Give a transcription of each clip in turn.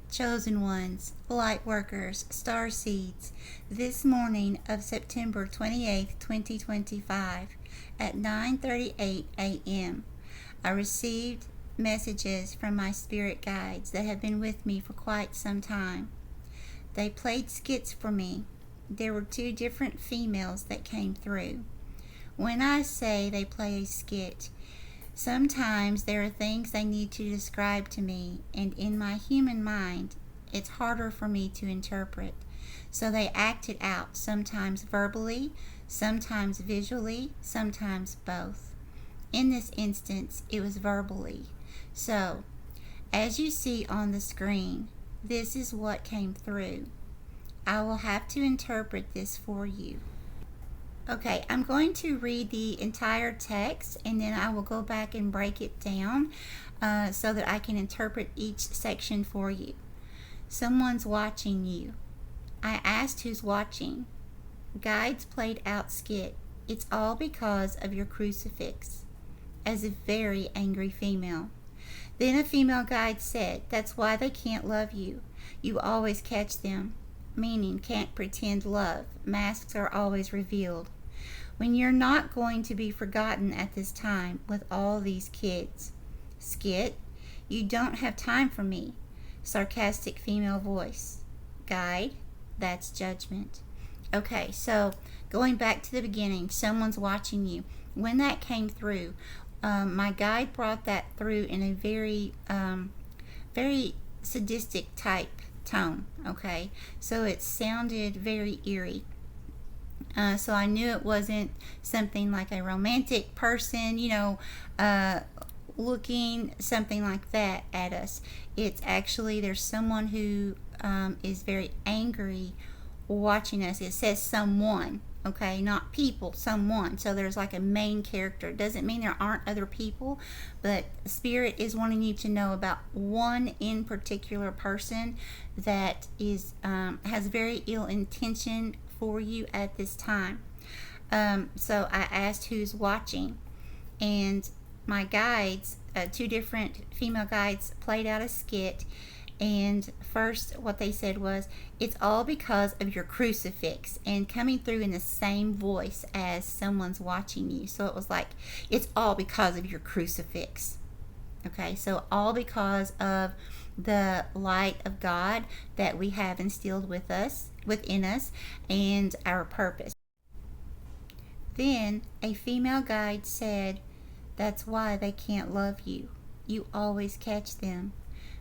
Chosen ones, Lightworkers, Starseeds, this morning of September 28th, 2025 at 9:38 a.m. I received messages from my spirit guides that have been with me for quite some time. They played skits for me. There were two different females that came through. When I say they play a skit, sometimes there are things they need to describe to me, and in my human mind, it's harder for me to interpret. So they act it out, sometimes verbally, sometimes visually, sometimes both. In this instance, it was verbally. So, as you see on the screen, this is what came through. I will have to interpret this for you. Okay, I'm going to read the entire text and then I will go back and break it down so that I can interpret each section for you. Someone's watching you. I asked who's watching. Guides played out skit. It's all because of your crucifix. As a very angry female. Then a female guide said, that's why they can't love you. You always catch them. Meaning can't pretend love. Masks are always revealed. When you're not going to be forgotten at this time with all these kids. Skit, you don't have time for me. Sarcastic female voice. Guide, that's judgment. Okay, so going back to the beginning, someone's watching you. When that came through, my guide brought that through in a very sadistic type tone. Okay, so it sounded very eerie. So I knew it wasn't something like a romantic person, looking something like that at us. It's actually, there's someone who is very angry watching us. It says someone, okay, not people, someone. So there's like a main character. It doesn't mean there aren't other people, but Spirit is wanting you to know about one in particular person that is has very ill intention for you at this time. So I asked who's watching, and my guides, two different female guides, played out a skit. And first what they said was, it's all because of your crucifix, and coming through in the same voice as someone's watching you. So it was like, it's all because of your crucifix. Okay, so all because of the light of God that we have instilled within us, and our purpose. Then a female guide said, that's why they can't love you. You always catch them.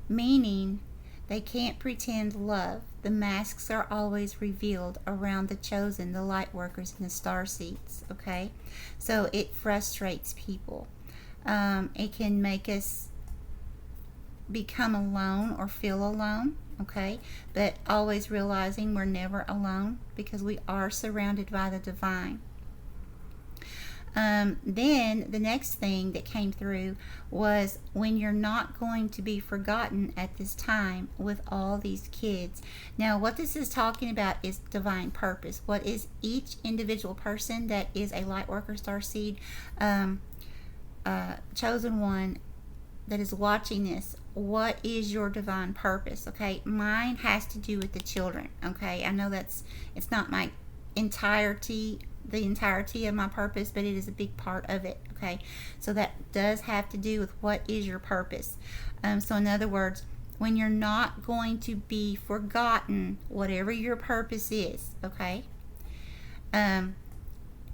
Meaning they can't pretend love. The masks are always revealed around the chosen, the light workers, and the starseeds. Okay, so it frustrates people. It can make us become alone or feel alone. Okay, but always realizing we're never alone because we are surrounded by the divine. Then the next thing that came through was, when you're not going to be forgotten at this time with all these kids. Now what this is talking about is divine purpose. What is each individual person that is a Lightworker Starseed, chosen one that is watching this? What is your divine purpose? Okay, mine has to do with the children. Okay, I know it's not my the entirety of my purpose, but it is a big part of it. Okay, so that does have to do with what is your purpose. So in other words, when you're not going to be forgotten, whatever your purpose is. Okay, and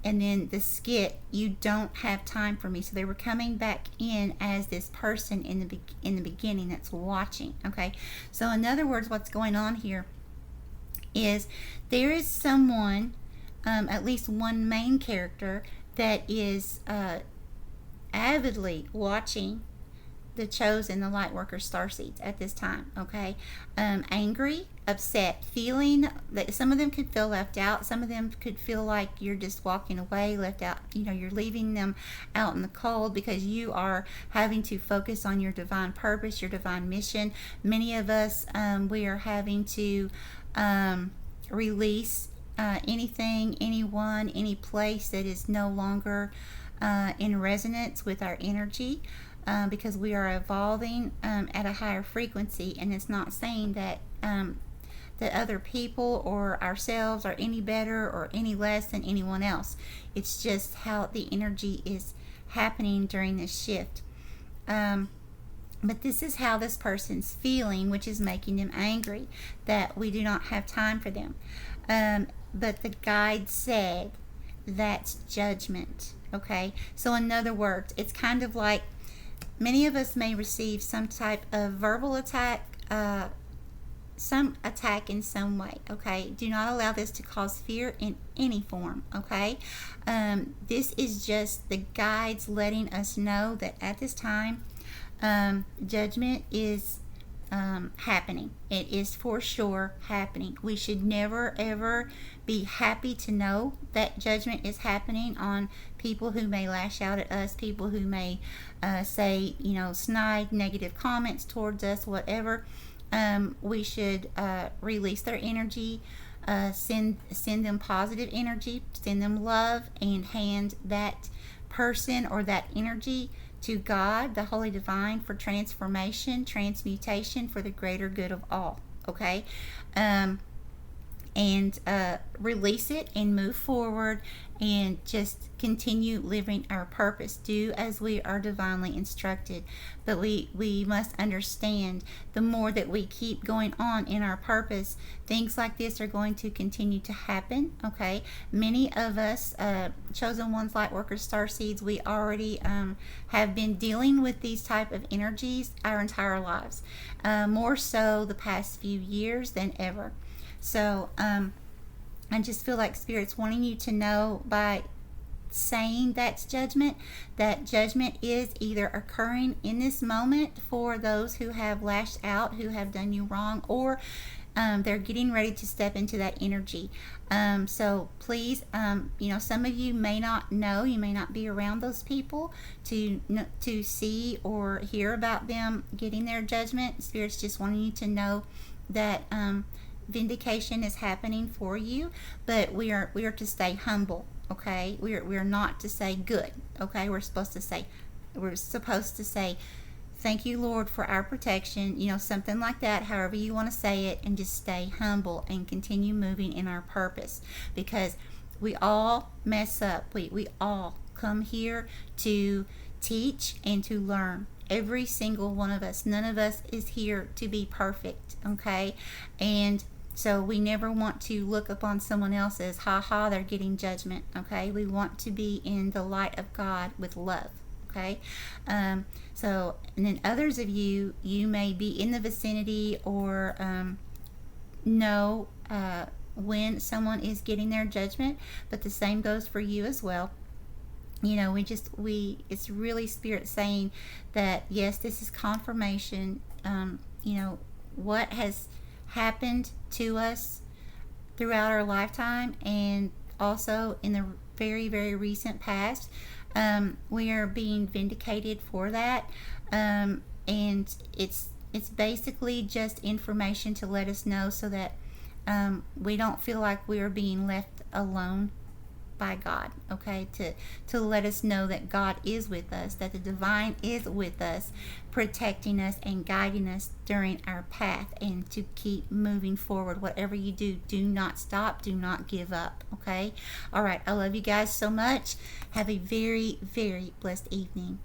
then the skit, you don't have time for me. So they were coming back in as this person in the beginning that's watching. Okay, so in other words, what's going on here is there is someone, at least one main character, that is avidly watching the chosen, the Lightworker Starseeds at this time. Okay, angry, upset, feeling that some of them could feel left out. Some of them could feel like you're just walking away, left out. You're leaving them out in the cold because you are having to focus on your divine purpose, your divine mission. Many of us, we are having to release anything, anyone, any place that is no longer in resonance with our energy. because we are evolving at a higher frequency, and it's not saying that that other people or ourselves are any better or any less than anyone else. It's just how the energy is happening during this shift. But this is how this person's feeling, which is making them angry that we do not have time for them. But the guide said that's judgment. Okay, so in other words, it's kind of like many of us may receive some type of verbal attack, some attack in some way. Okay, do not allow this to cause fear in any form. Okay, this is just the guides letting us know that at this time, judgment is happening. It is for sure happening. We should never ever be happy to know that judgment is happening on people who may lash out at us, people who may say, snide, negative comments towards us, whatever. We should release their energy, send them positive energy, send them love, and hand that person or that energy to God, the Holy Divine, for transformation, transmutation, for the greater good of all. Okay? And release it and move forward and just continue living our purpose. Do as we are divinely instructed. But we must understand, the more that we keep going on in our purpose, things like this are going to continue to happen. Okay, many of us chosen ones, Lightworkers Starseeds, we already have been dealing with these type of energies our entire lives, more so the past few years than ever. So I just feel like Spirit's wanting you to know by saying that judgment is either occurring in this moment for those who have lashed out, who have done you wrong, or they're getting ready to step into that energy. So please, some of you may not know, you may not be around those people to see or hear about them getting their judgment. Spirit's just wanting you to know that vindication is happening for you, but we are to stay humble. Okay, we are not to say good. Okay, we're supposed to say thank you, Lord, for our protection, something like that, however you want to say it, and just stay humble and continue moving in our purpose, because we all mess up. We all come here to teach and to learn. Every single one of us. None of us is here to be perfect. Okay, and so we never want to look upon someone else as, they're getting judgment. Okay, we want to be in the light of God with love. Okay, and then others of you may be in the vicinity or know when someone is getting their judgment, but the same goes for you as well. It's really Spirit saying that, yes, this is confirmation. What has happened to us throughout our lifetime, and also in the very, very recent past, we are being vindicated for that, and it's basically just information to let us know so that we don't feel like we are being left alone by God. Okay, to let us know that God is with us, that the divine is with us, protecting us and guiding us during our path, and to keep moving forward. Whatever you do, do not stop, do not give up. Okay, all right, I love you guys so much. Have a very, very blessed evening.